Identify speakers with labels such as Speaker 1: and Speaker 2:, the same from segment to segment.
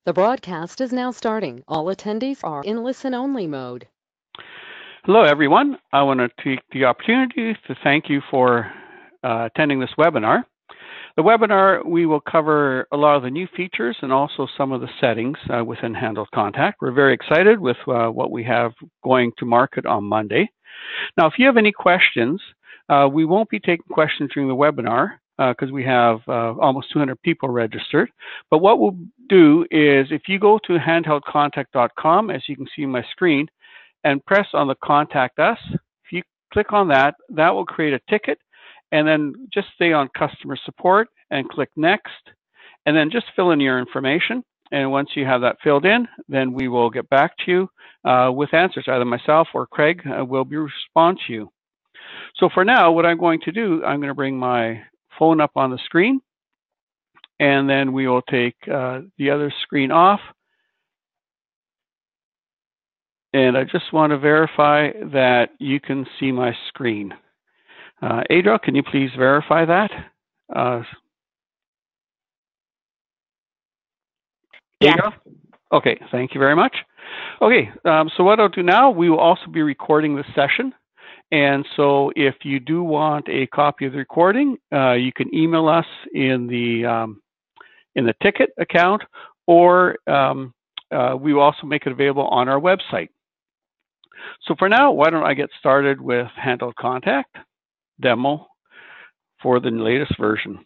Speaker 1: The broadcast is now starting. All attendees are in listen-only mode.
Speaker 2: Hello, everyone. I want to take the opportunity to thank you for attending this webinar. The webinar, we will cover a lot of the new features and also some of the settings within Handheld Contact. We're very excited with what we have going to market on Monday. Now, if you have any questions, we won't be taking questions during the webinar because we have almost 200 people registered. But what we'll do is if you go to handheldcontact.com, as you can see on my screen, and press on the Contact Us, if you click on that, that will create a ticket, and then just stay on Customer Support and click Next, and then just fill in your information. And once you have that filled in, then we will get back to you with answers. Either myself or Craig will respond to you. So for now, what I'm going to do, I'm going to bring my phone up on the screen, and then we will take the other screen off. And I just want to verify that you can see my screen. Adriel, can you please verify that?
Speaker 3: Yes.
Speaker 2: Adriel? Okay, thank you very much. Okay, so what I'll do now, we will also be recording this session. And so if you do want a copy of the recording, you can email us in the ticket account, or we will also make it available on our website. So for now, why don't I get started with Handheld Contact demo for the latest version.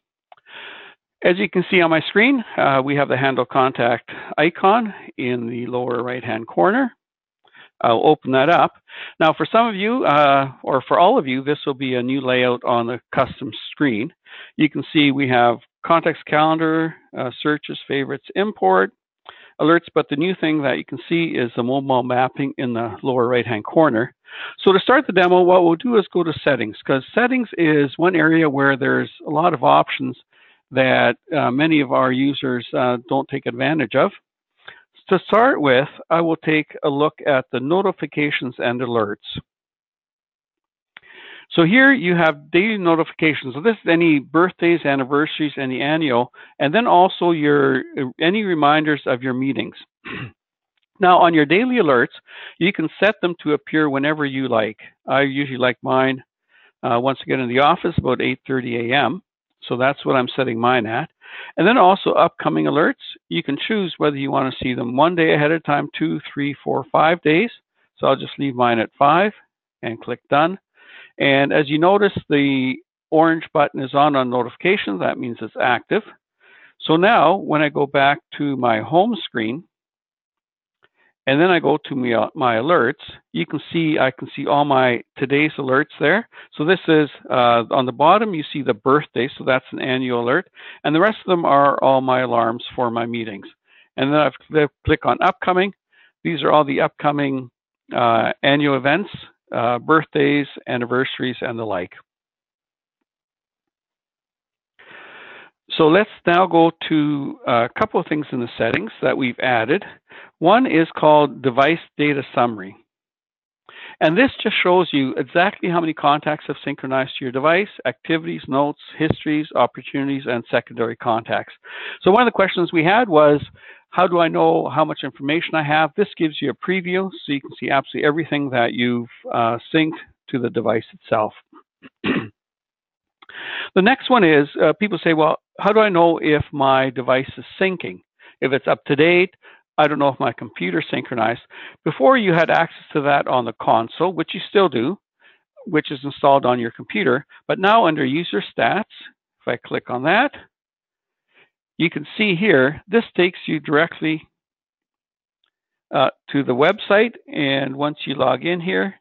Speaker 2: As you can see on my screen, we have the Handheld Contact icon in the lower right-hand corner. I'll open that up. Now, for some of you, or for all of you, this will be a new layout on the custom screen. You can see we have contacts, calendar, searches, favorites, import, alerts, but the new thing that you can see is the mobile mapping in the lower right-hand corner. So to start the demo, what we'll do is go to settings, because settings is one area where there's a lot of options that many of our users don't take advantage of. To start with, I will take a look at the notifications and alerts. So here you have daily notifications. So this is any birthdays, anniversaries, any annual, and then also any reminders of your meetings. Now on your daily alerts, you can set them to appear whenever you like. I usually like mine once I get in the office about 8:30 a.m. So that's what I'm setting mine at. And then also upcoming alerts, you can choose whether you want to see them 1 day ahead of time, 2, 3, 4, 5 days. So I'll just leave mine at 5 and click done. And as you notice, the orange button is on notifications. That means it's active. So now when I go back to my home screen, and then I go to my alerts, I can see all my today's alerts there. So this is, on the bottom, you see the birthday, so that's an annual alert. And the rest of them are all my alarms for my meetings. And then I click on upcoming. These are all the upcoming annual events, birthdays, anniversaries, and the like. So let's now go to a couple of things in the settings that we've added. One is called Device Data Summary. And this just shows you exactly how many contacts have synchronized to your device, activities, notes, histories, opportunities, and secondary contacts. So one of the questions we had was, how do I know how much information I have? This gives you a preview, so you can see absolutely everything that you've synced to the device itself. The next one is, people say, well, how do I know if my device is syncing? If it's up to date, I don't know if my computer's synchronized. Before, you had access to that on the console, which you still do, which is installed on your computer. But now under User Stats, if I click on that, you can see here, this takes you directly to the website. And once you log in here,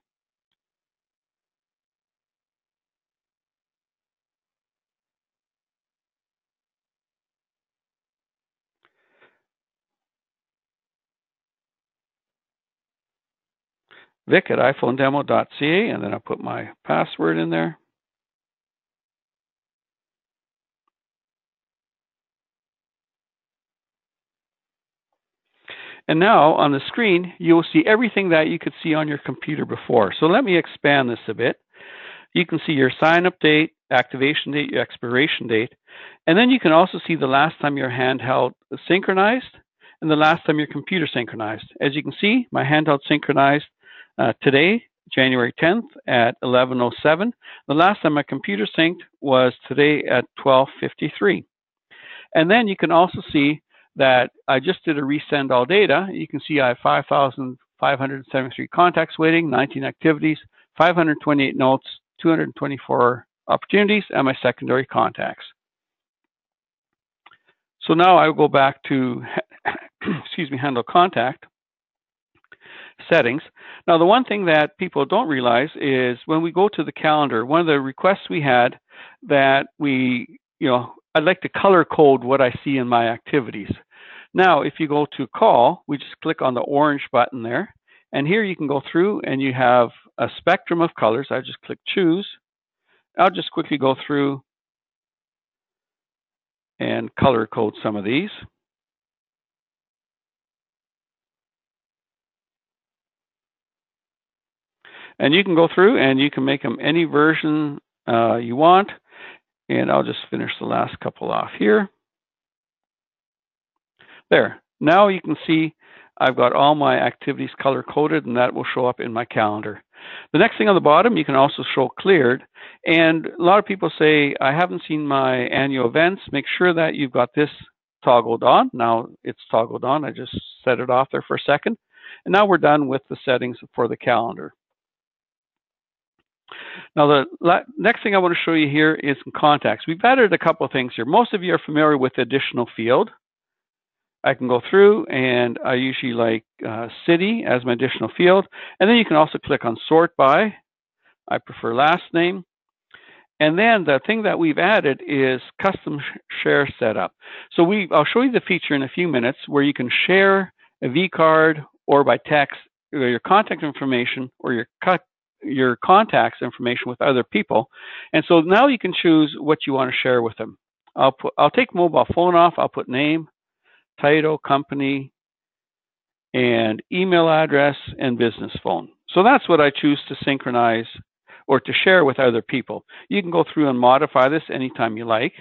Speaker 2: Vic at iPhoneDemo.ca, and then I'll put my password in there. And now on the screen, you will see everything that you could see on your computer before. So let me expand this a bit. You can see your sign-up date, activation date, your expiration date, and then you can also see the last time your handheld synchronized, and the last time your computer synchronized. As you can see, my Handheld synchronized today, January 10th at 11:07. The last time my computer synced was today at 12:53. And then you can also see that I just did a resend all data. You can see I have 5,573 contacts waiting, 19 activities, 528 notes, 224 opportunities, and my secondary contacts. So now I will go back to, excuse me, Handheld Contact settings. Now, the one thing that people don't realize is when we go to the calendar, one of the requests we had that I'd like to color code what I see in my activities. Now, if you go to call, we just click on the orange button there. And here you can go through and you have a spectrum of colors. I just click choose. I'll just quickly go through and color code some of these. And you can go through and you can make them any version you want. And I'll just finish the last couple off here. There. Now you can see I've got all my activities color coded, and that will show up in my calendar. The next thing on the bottom, you can also show cleared. And a lot of people say, I haven't seen my annual events. Make sure that you've got this toggled on. Now it's toggled on. I just set it off there for a second. And now we're done with the settings for the calendar. Now, the next thing I want to show you here is some contacts. We've added a couple of things here. Most of you are familiar with the additional field. I can go through, and I usually like city as my additional field. And then you can also click on sort by. I prefer last name. And then the thing that we've added is custom share setup. So I'll show you the feature in a few minutes where you can share a vCard or by text your contact information or your contacts information with other people. And so now you can choose what you want to share with them. I'll take mobile phone off. I'll put name, title, company, and email address and business phone. So that's what I choose to synchronize or to share with other people. You can go through and modify this anytime you like.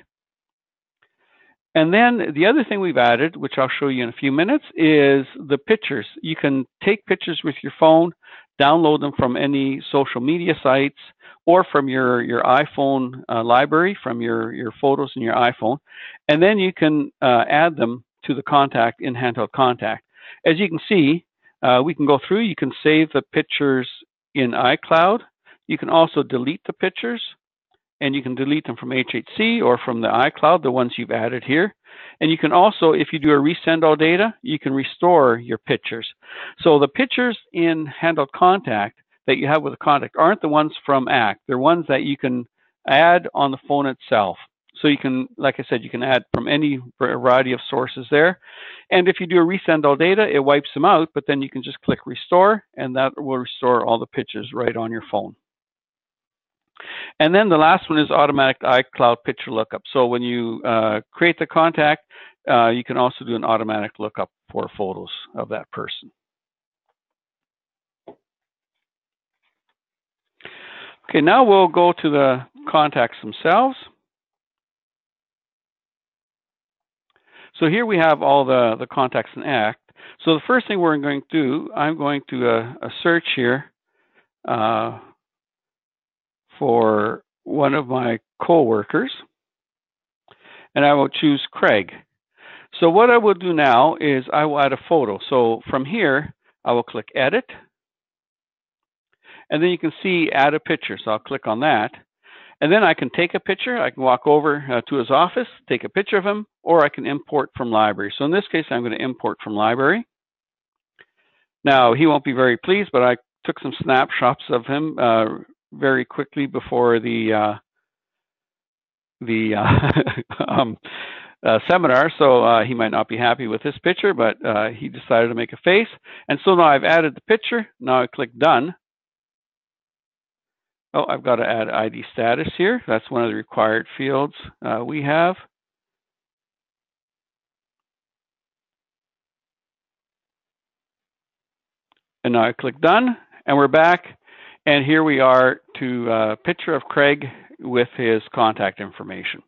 Speaker 2: And then the other thing we've added, which I'll show you in a few minutes, is the pictures. You can take pictures with your phone, download them from any social media sites or from your iPhone library, from your photos in your iPhone, and then you can add them to the contact in Handheld Contact. As you can see, we can go through. You can save the pictures in iCloud. You can also delete the pictures, and you can delete them from HHC or from the iCloud, the ones you've added here. And you can also, if you do a resend all data, you can restore your pictures. So the pictures in Handheld Contact that you have with the contact aren't the ones from ACT. They're ones that you can add on the phone itself. So you can, like I said, you can add from any variety of sources there. And if you do a resend all data, it wipes them out, but then you can just click restore, and that will restore all the pictures right on your phone. And then the last one is automatic iCloud picture lookup. So when you create the contact, you can also do an automatic lookup for photos of that person. Okay, now we'll go to the contacts themselves. So here we have all the contacts in ACT. So the first thing we're going to do, I'm going to search here for one of my coworkers, and I will choose Craig. So what I will do now is I will add a photo. So from here, I will click Edit, and then you can see Add a Picture. So I'll click on that, and then I can take a picture. I can walk over to his office, take a picture of him, or I can import from library. So in this case, I'm going to import from library. Now, he won't be very pleased, but I took some snapshots of him very quickly before the seminar, so he might not be happy with this picture, but he decided to make a face. And so now I've added the picture. Now I click Done. Oh, I've got to add ID status here. That's one of the required fields we have. And now I click Done, and we're back. And here we are to a picture of Craig with his contact information.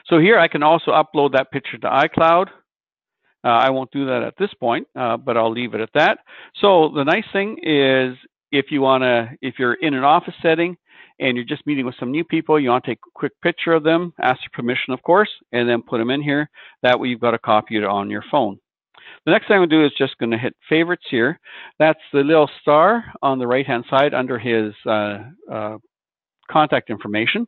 Speaker 2: So here I can also upload that picture to iCloud. I won't do that at this point, but I'll leave it at that. So the nice thing is if you're in an office setting and you're just meeting with some new people, you want to take a quick picture of them, ask for permission, of course, and then put them in here. That way you've got a copy of it on your phone. The next thing I'm going to do is just going to hit favorites here. That's the little star on the right-hand side under his contact information.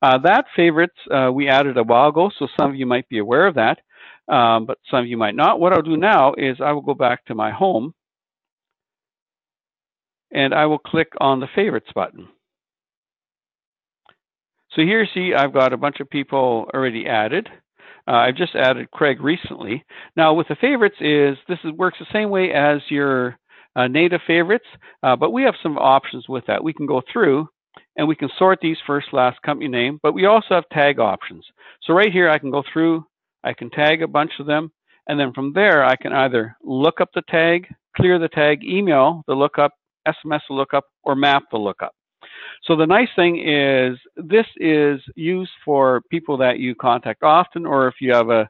Speaker 2: That favorites we added a while ago, so some of you might be aware of that, but some of you might not. What I'll do now is I will go back to my home and I will click on the favorites button. So here you see I've got a bunch of people already added. I've just added Craig recently. Now with the favorites works the same way as your native favorites, but we have some options with that. We can go through and we can sort these first, last, company name, but we also have tag options. So right here I can go through, I can tag a bunch of them, and then from there I can either look up the tag, clear the tag, email the lookup, SMS the lookup, or map the lookup. So the nice thing is this is used for people that you contact often, or if you have a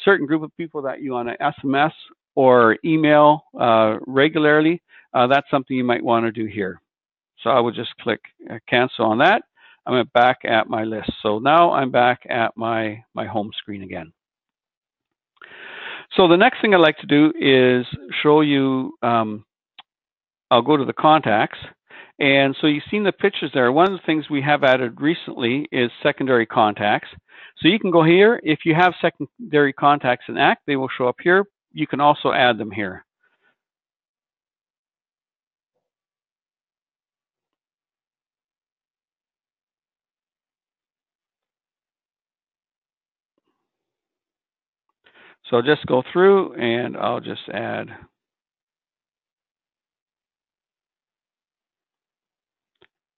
Speaker 2: certain group of people that you want to SMS or email regularly, that's something you might want to do here. So I will just click cancel on that. I'm back at my list. So now I'm back at my home screen again. So the next thing I'd like to do is show you, I'll go to the contacts. And so you've seen the pictures there. One of the things we have added recently is secondary contacts. So you can go here. If you have secondary contacts in ACT, they will show up here. You can also add them here. So I'll just go through and I'll just add.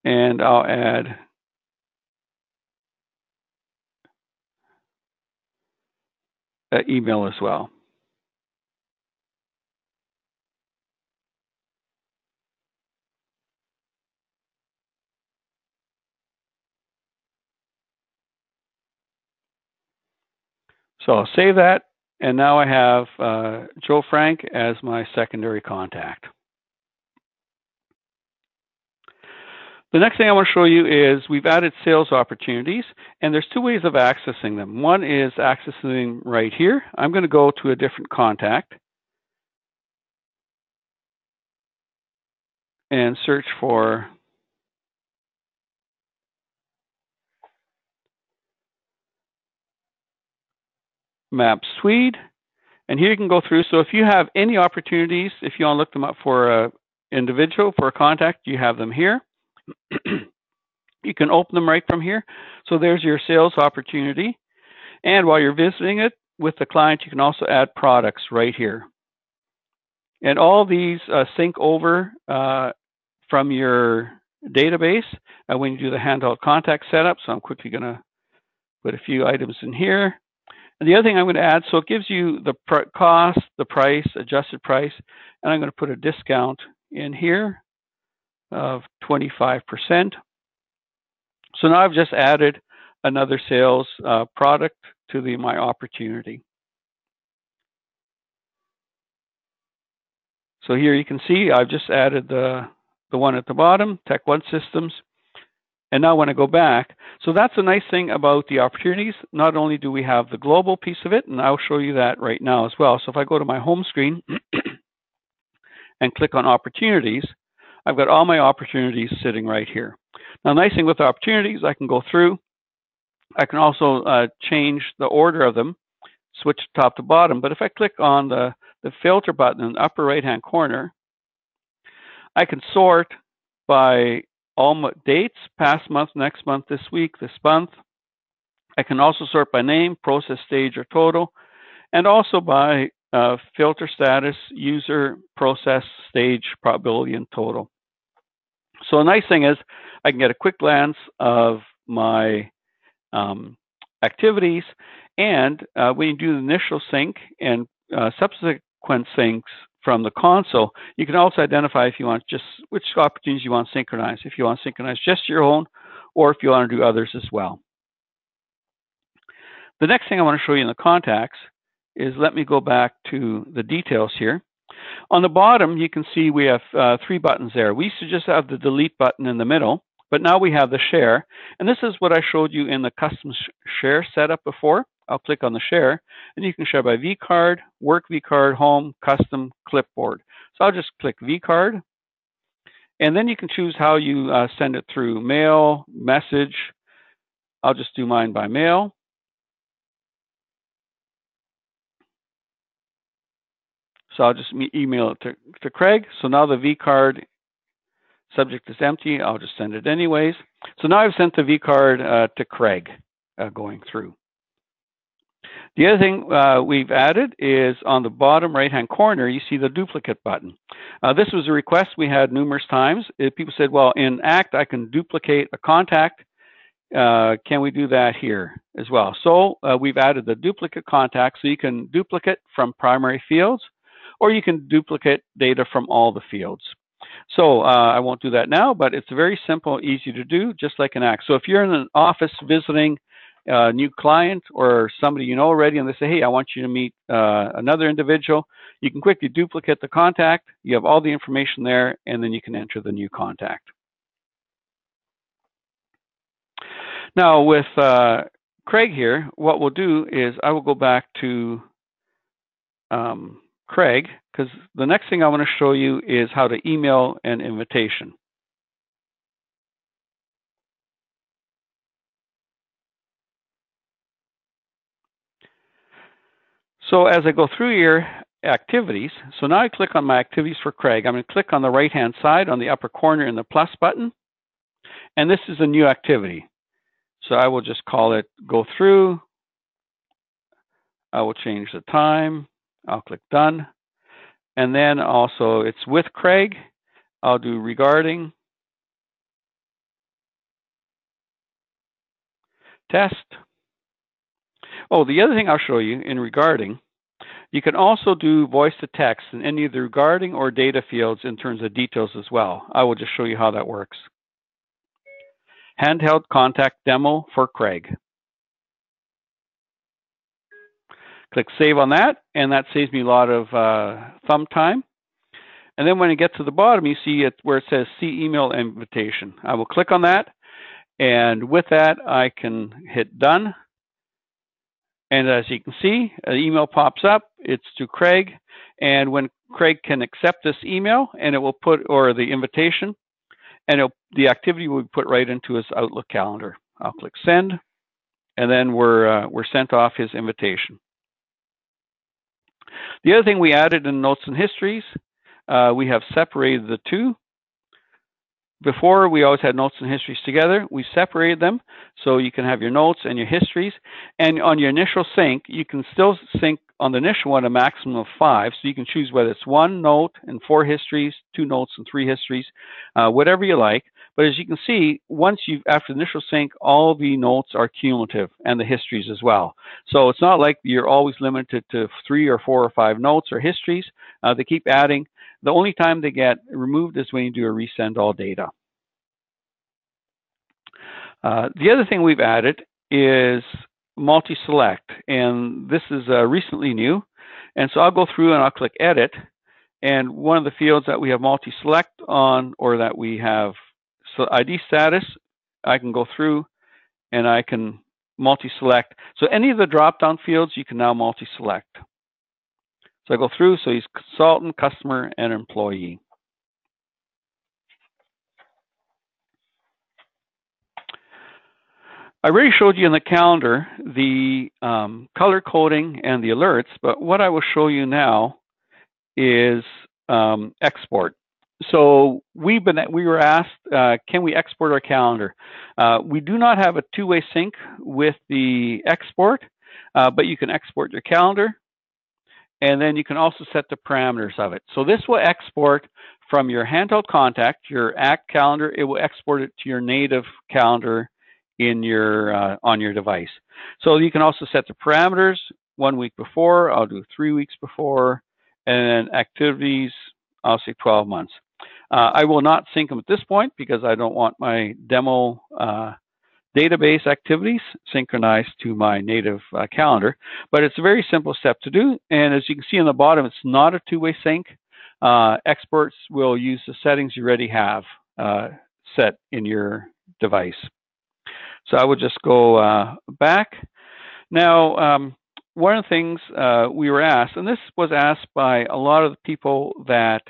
Speaker 2: And I'll add an email as well. So I'll save that. And now I have Joe Frank as my secondary contact. The next thing I want to show you is we've added sales opportunities, and there's two ways of accessing them. One is accessing right here. I'm going to go to a different contact and search for Map Swede. And here you can go through. So if you have any opportunities, if you want to look them up for an individual, for a contact, you have them here. You can open them right from here. So there's your sales opportunity. And while you're visiting it with the client, you can also add products right here. And all these sync over from your database when you do the Handheld Contact setup. So I'm quickly going to put a few items in here. And the other thing I'm going to add, so it gives you the cost, the price, adjusted price, and I'm going to put a discount in here of 25%. So now I've just added another sales product to my opportunity. So here you can see I've just added the one at the bottom, Tech One Systems. And now when I go back, so that's a nice thing about the opportunities. Not only do we have the global piece of it, and I'll show you that right now as well. So if I go to my home screen and click on opportunities, I've got all my opportunities sitting right here. Now, the nice thing with opportunities, I can go through. I can also change the order of them, switch top to bottom. But if I click on the filter button in the upper right-hand corner, I can sort by all dates, past month, next month, this week, this month. I can also sort by name, process stage, or total, and also by filter status, user, process, stage, probability, and total. So the nice thing is I can get a quick glance of my activities, and when you do the initial sync and subsequent syncs from the console, you can also identify if you want just which opportunities you want to synchronize, if you want to synchronize just your own, or if you want to do others as well. The next thing I want to show you in the contacts is let me go back to the details here. On the bottom, you can see we have 3 buttons there. We used to just have the delete button in the middle, but now we have the share. And this is what I showed you in the custom share setup before. I'll click on the share, and you can share by vCard, work vCard, home, custom, clipboard. So I'll just click vCard, and then you can choose how you send it through mail, message. I'll just do mine by mail. So I'll just email it to Craig. So now the vCard subject is empty. I'll just send it anyways. So now I've sent the vCard to Craig going through. The other thing we've added is on the bottom right-hand corner, you see the duplicate button. This was a request we had numerous times. People said, well, in ACT, I can duplicate a contact. Can we do that here as well? So we've added the duplicate contact, so you can duplicate from primary fields, or you can duplicate data from all the fields. So I won't do that now, but it's very simple, easy to do, just like an ACT. So if you're in an office visiting a new client or somebody you know already, and they say, hey, I want you to meet another individual, you can quickly duplicate the contact. You have all the information there, and then you can enter the new contact. Now with Craig here, what we'll do is I will go back to Craig, because the next thing I want to show you is how to email an invitation. So as I go through your activities, so now I click on my activities for Craig. I'm going to click on the right-hand side on the upper corner in the plus button, and this is a new activity. So I will just call it go through. I will change the time. I'll click done. And then also it's with Craig. I'll do regarding test. Oh, the other thing I'll show you in regarding, you can also do voice to text in any of the regarding or data fields in terms of details as well. I will just show you how that works. Handheld contact demo for Craig. Click save on that, and that saves me a lot of thumb time. And then when you get to the bottom, you see it where it says see email invitation. I will click on that, and with that, I can hit done. And as you can see, an email pops up. It's to Craig, and when Craig can accept this email, and it will put, or the invitation, and the activity will be put right into his Outlook calendar. I'll click send, and then we're sent off his invitation. The other thing we added in notes and histories, we have separated the two. Before, we always had notes and histories together. We separated them so you can have your notes and your histories. And on your initial sync, you can still sync on the initial one a maximum of 5. So you can choose whether it's 1 note and 4 histories, 2 notes and 3 histories, whatever you like. But as you can see, once after the initial sync, all the notes are cumulative and the histories as well. So it's not like you're always limited to 3 or 4 or 5 notes or histories. They keep adding. The only time they get removed is when you do a resend all data. The other thing we've added is multi-select, and this is recently new. And so I'll go through and I'll click edit, and one of the fields that we have multi-select on, or that we have ID status, I can go through and I can multi-select. So any of the drop-down fields you can now multi-select. So I go through, so he's consultant, customer, and employee. I already showed you in the calendar the color coding and the alerts, but what I will show you now is export. So we were asked, can we export our calendar? We do not have a two-way sync with the export, but you can export your calendar. And then you can also set the parameters of it. So this will export from your Handheld Contact, your ACT calendar. It will export it to your native calendar in your on your device. So you can also set the parameters 1 week before. I'll do 3 weeks before, and then activities, I'll say 12 months. I will not sync them at this point because I don't want my demo database activities synchronized to my native calendar. But it's a very simple step to do. And as you can see on the bottom, it's not a two-way sync. Experts will use the settings you already have set in your device. So I would just go back. Now, one of the things we were asked, and this was asked by a lot of the people that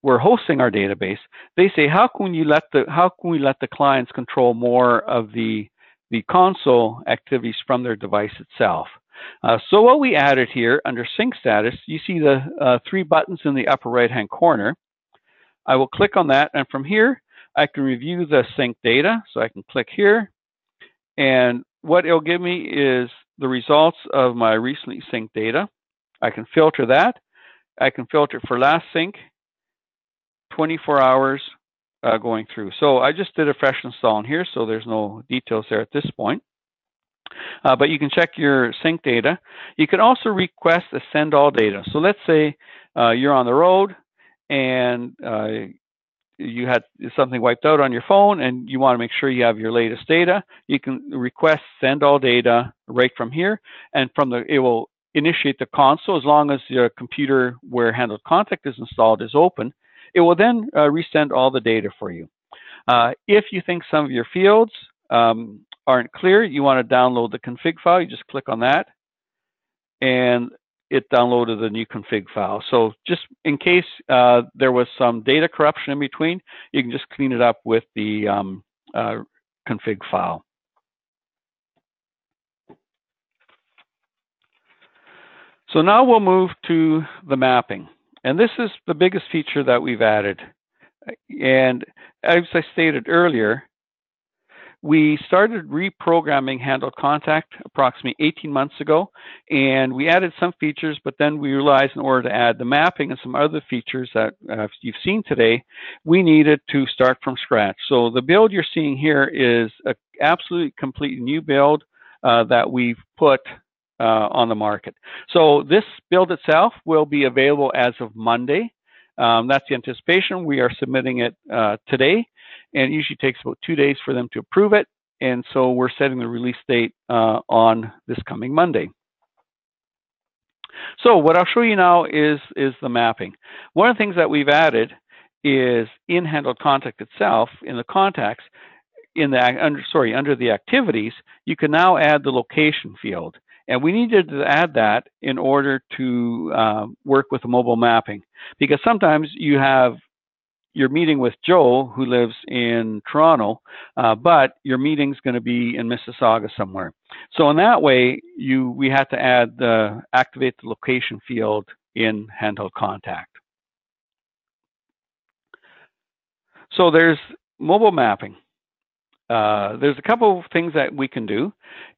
Speaker 2: were hosting our database, they say, how can we let the clients control more of the console activities from their device itself? So what we added here under sync status, you see the three buttons in the upper right-hand corner. I will click on that, and from here, I can review the sync data. So I can click here, and what it'll give me is the results of my recently synced data. I can filter that. I can filter for last sync, 24 hours going through. So I just did a fresh install in here, so there's no details there at this point. But you can check your sync data. You can also request a send all data. So let's say you're on the road and you had something wiped out on your phone and you want to make sure you have your latest data. You can request send all data right from here, and it will initiate the console as long as your computer where Handheld Contact is installed is open. It will then resend all the data for you. If you think some of your fields aren't clear, you want to download the config file, you just click on that, and it downloaded the new config file. So just in case there was some data corruption in between, you can just clean it up with the config file. So now we'll move to the mapping. And this is the biggest feature that we've added. And as I stated earlier, we started reprogramming Handheld Contact approximately 18 months ago, and we added some features, but then we realized in order to add the mapping and some other features that you've seen today, we needed to start from scratch. So the build you're seeing here is an absolutely complete new build that we've put on the market. So this build itself will be available as of Monday. That's the anticipation. We are submitting it today, and it usually takes about 2 days for them to approve it. And so we're setting the release date on this coming Monday. So what I'll show you now is the mapping. One of the things that we've added is in Handheld Contact itself, in the contacts, under the activities, you can now add the location field. And we needed to add that in order to work with the mobile mapping, because sometimes you're meeting with Joe, who lives in Toronto, but your meeting's going to be in Mississauga somewhere. So in that way, we had to activate the location field in Handheld Contact. So there's mobile mapping. There's a couple of things that we can do.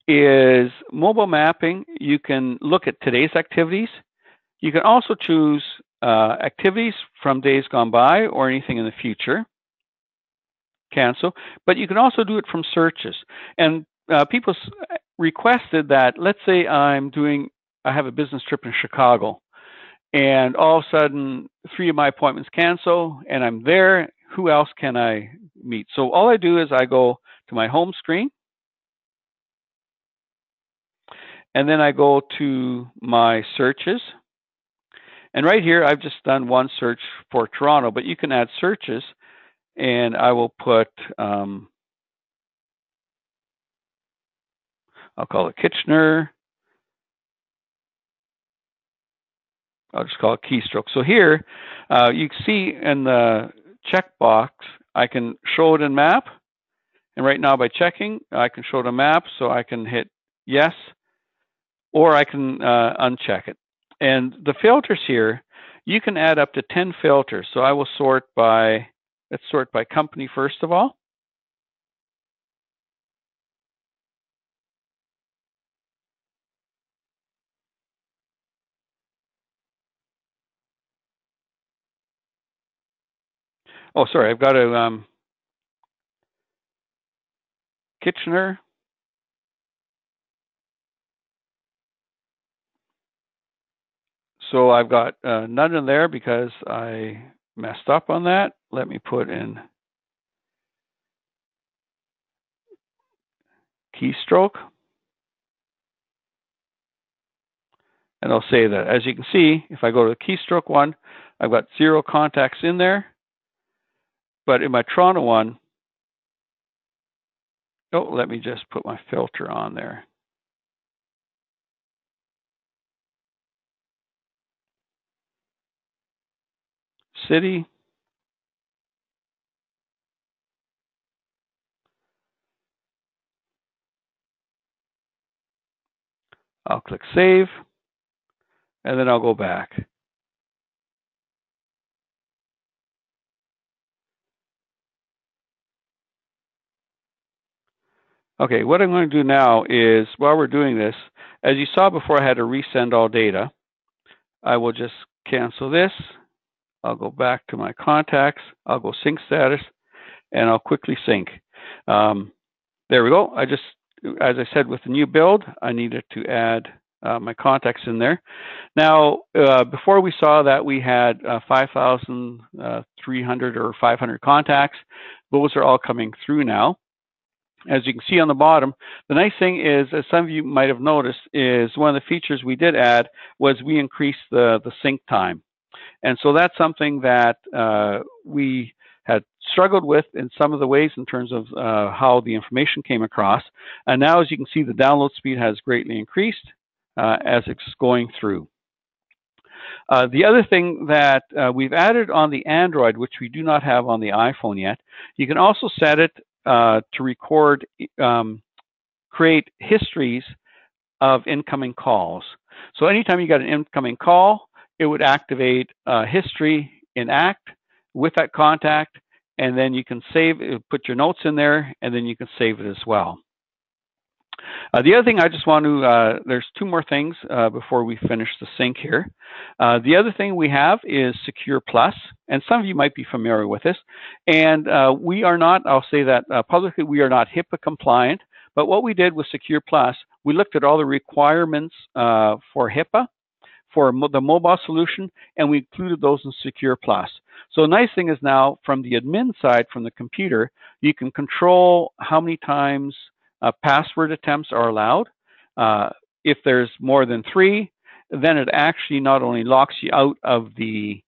Speaker 2: Is mobile mapping, you can look at today's activities. You can also choose activities from days gone by or anything in the future. Cancel. But you can also do it from searches. And people requested that, let's say I have a business trip in Chicago, and all of a sudden 3 of my appointments cancel, and I'm there. Who else can I meet? So all I do is I go to my home screen, and then I go to my searches. And right here, I've just done one search for Toronto, but you can add searches, and I will put, I'll call it Kitchener. I'll just call it keystroke. So here, you can see in the checkbox, I can show it in map. And right now by checking, I can show it in map, so I can hit yes, or I can uncheck it. And the filters here, you can add up to 10 filters. So I will let's sort by company first of all. Oh, sorry, I've got a Kitchener. So I've got none in there because I messed up on that. Let me put in keystroke. And I'll say that, as you can see, if I go to the keystroke one, I've got 0 contacts in there. But in my Toronto one, oh, let me just put my filter on there. City. I'll click save, and then I'll go back. Okay, what I'm going to do now is, while we're doing this, as you saw before, I had to resend all data. I will just cancel this. I'll go back to my contacts. I'll go sync status, and I'll quickly sync. There we go. As I said, with the new build, I needed to add my contacts in there. Now, before we saw that we had 5,300 or 500 contacts. Those are all coming through now. As you can see on the bottom, the nice thing is, as some of you might have noticed, is one of the features we did add was we increased the sync time. And so that's something that we had struggled with in some of the ways in terms of how the information came across. And now, as you can see, the download speed has greatly increased as it's going through. The other thing that we've added on the Android, which we do not have on the iPhone yet, you can also set it to record, create histories of incoming calls. So anytime you got an incoming call, it would activate history in ACT with that contact, and then you can save it, put your notes in there, and then you can save it as well. The other thing I just want to, there's 2 more things before we finish the sync here. The other thing we have is Secure Plus, and some of you might be familiar with this. And we are not, I'll say that publicly, we are not HIPAA compliant, but what we did with Secure Plus, we looked at all the requirements for HIPAA, for the mobile solution, and we included those in Secure Plus. So the nice thing is now, from the admin side, from the computer, you can control how many times password attempts are allowed. If there's more than 3, then it actually not only locks you out of the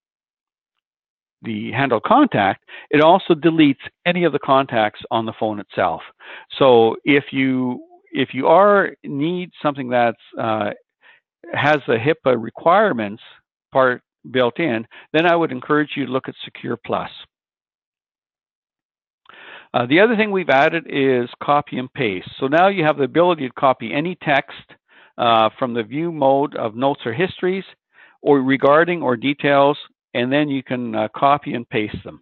Speaker 2: Handheld Contact, it also deletes any of the contacts on the phone itself. So if you need something that's has the HIPAA requirements part built in, then I would encourage you to look at Secure Plus. The other thing we've added is copy and paste. So now you have the ability to copy any text from the view mode of notes or histories, or regarding or details, and then you can copy and paste them.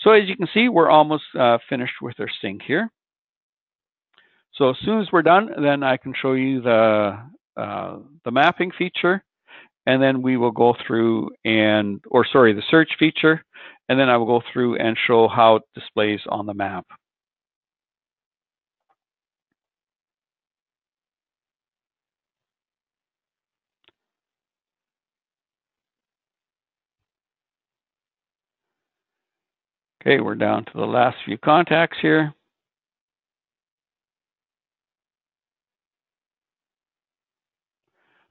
Speaker 2: So as you can see, we're almost finished with our sync here. So as soon as we're done, then I can show you the mapping feature, and then we will go through the search feature, and then I will go through and show how it displays on the map. Okay, we're down to the last few contacts here.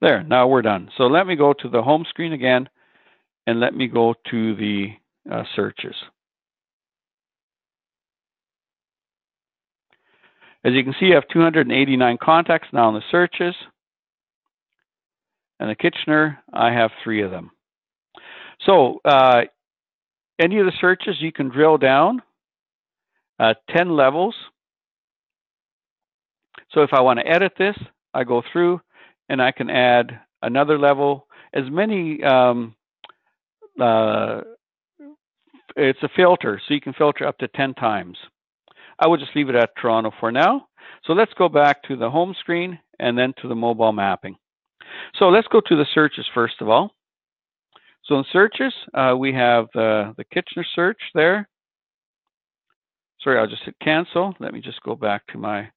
Speaker 2: There, now we're done. So let me go to the home screen again, and let me go to the searches. As you can see, I have 289 contacts now in the searches. And the Kitchener, I have 3 of them. So any of the searches, you can drill down 10 levels. So if I want to edit this, I go through and I can add another level. As many, it's a filter, so you can filter up to 10 times. I will just leave it at Toronto for now. So let's go back to the home screen and then to the mobile mapping. So let's go to the searches first of all. So in searches, we have the Kitchener search there. Sorry, I'll just hit cancel. Let me just go back to my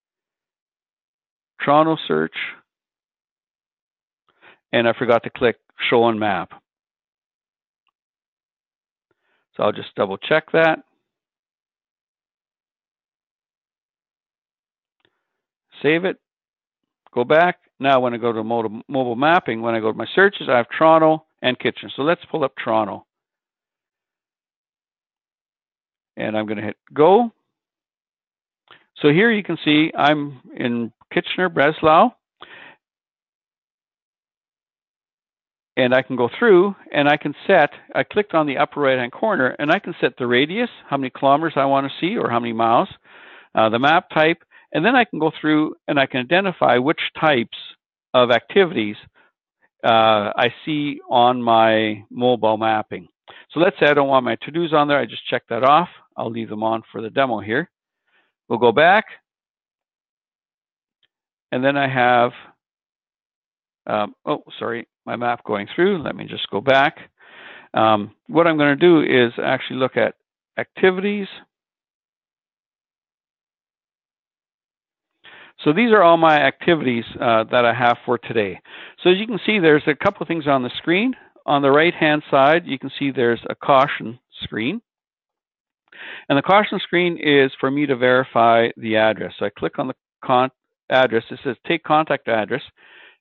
Speaker 2: Toronto search. And I forgot to click show on map. So I'll just double check that. save it, go back. Now when I go to mobile mapping, when I go to my searches, I have Toronto and Kitchener. So let's pull up Toronto. And I'm going to hit go. So here you can see I'm in Kitchener, Breslau. And I can go through and I can set, I clicked on the upper right hand corner and I can set the radius, how many kilometers I want to see or how many miles, the map type, and then I can go through and I can identify which types of activities I see on my mobile mapping. So let's say I don't want my to-dos on there, I just check that off. I'll leave them on for the demo here. We'll go back and then I have, my map going through. Let me just go back. What I'm going to do is actually look at activities. So these are all my activities that I have for today. So as you can see, there's a couple of things on the screen. On the right-hand side, you can see there's a caution screen. And the caution screen is for me to verify the address. So I click on the address. It says take contact address.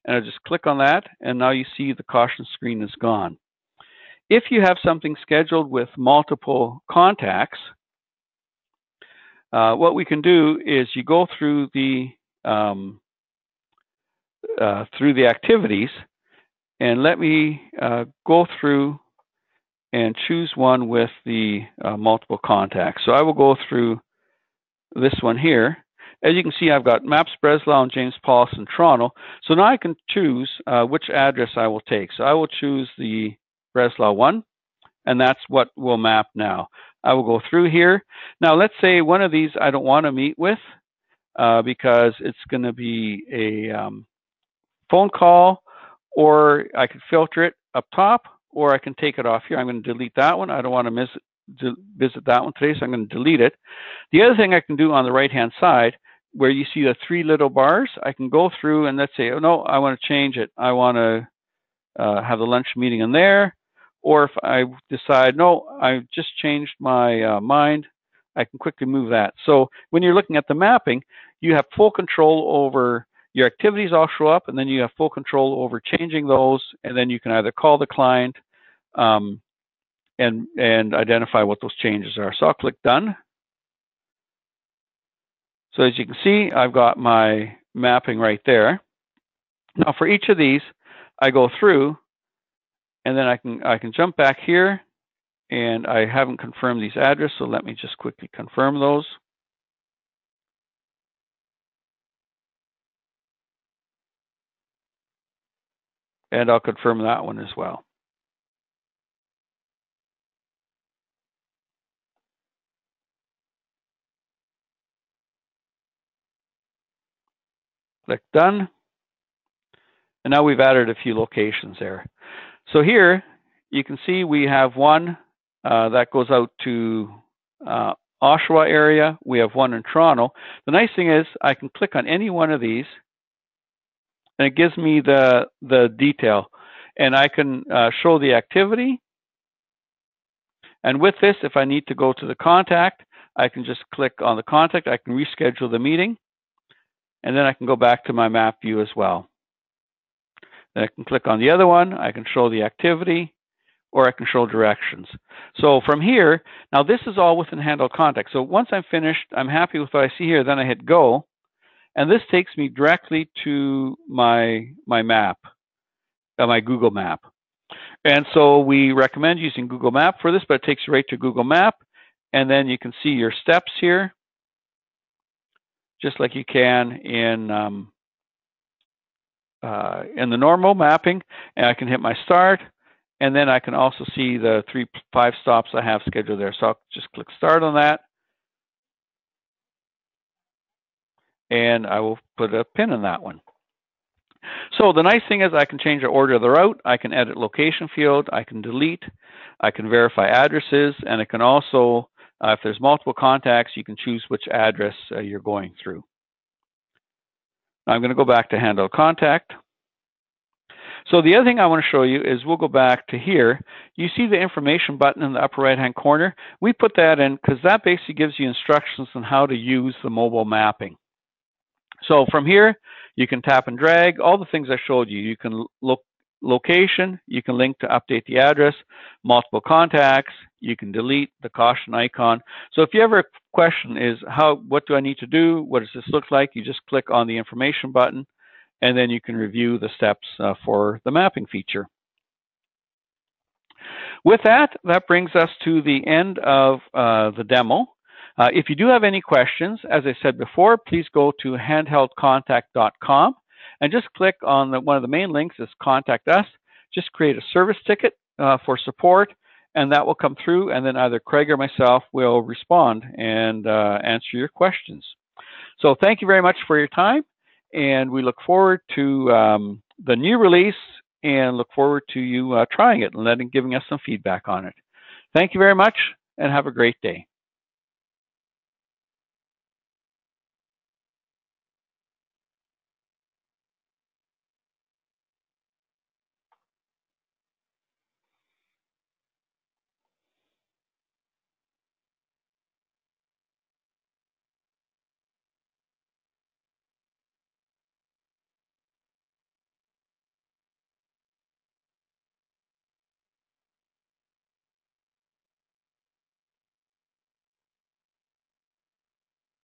Speaker 2: And I just click on that, and now you see the caution screen is gone. If you have something scheduled with multiple contacts, what we can do is you go through the activities, and let me go through and choose one with the multiple contacts. So I will go through this one here. As you can see, I've got Maps Breslau and James Paulson, Toronto. So now I can choose which address I will take. So I will choose the Breslau one, and that's what we'll map now. I will go through here. Now, let's say one of these I don't want to meet with because it's going to be a phone call, or I could filter it up top, or I can take it off here. I'm going to delete that one. I don't want to visit that one today, so I'm going to delete it. The other thing I can do on the right-hand side, where you see the three little bars, I can go through and let's say, oh no, I want to change it. I want to have the lunch meeting in there. Or if I decide, no, I've just changed my mind, I can quickly move that. So when you're looking at the mapping, you have full control over your activities all show up, and then you have full control over changing those, and then you can either call the client and identify what those changes are. So I'll click done. So as you can see, I've got my mapping right there. Now for each of these, I go through, and then I can jump back here, and I haven't confirmed these addresses, so let me just quickly confirm those. And I'll confirm that one as well. Click done. And now we've added a few locations there. So here you can see we have one that goes out to Oshawa area. We have one in Toronto. The nice thing is I can click on any one of these, and it gives me the detail. And I can show the activity. And with this, if I need to go to the contact, I can just click on the contact. I can reschedule the meeting. And then I can go back to my map view as well. Then I can click on the other one. I can show the activity, or I can show directions. So from here, now this is all within Handheld Contact. So once I'm finished, I'm happy with what I see here. Then I hit go. And this takes me directly to my map, my Google Map. And so we recommend using Google Map for this, but it takes you right to Google Map. And then you can see your steps here, just like you can in the normal mapping. And I can hit my start, and then I can also see the 5 stops I have scheduled there. So I'll just click start on that, and I will put a pin in that one. So the nice thing is I can change the order of the route. I can edit location field. I can delete. I can verify addresses, and it can also, if there's multiple contacts, you can choose which address you're going through. Now I'm going to go back to Handheld Contact. So the other thing I want to show you is we'll go back to here. You see the information button in the upper right-hand corner? We put that in because that basically gives you instructions on how to use the mobile mapping. So from here, you can tap and drag all the things I showed you. You can look location, you can link to update the address, multiple contacts, you can delete the caution icon. So if you ever question is what do I need to do? What does this look like? You just click on the information button, and then you can review the steps for the mapping feature. With that, that brings us to the end of the demo. If you do have any questions, as I said before, please go to handheldcontact.com and just click on one of the main links is Contact Us. Just create a service ticket for support, and that will come through, and then either Craig or myself will respond and answer your questions. So thank you very much for your time, and we look forward to the new release and look forward to you trying it and giving us some feedback on it. Thank you very much, and have a great day.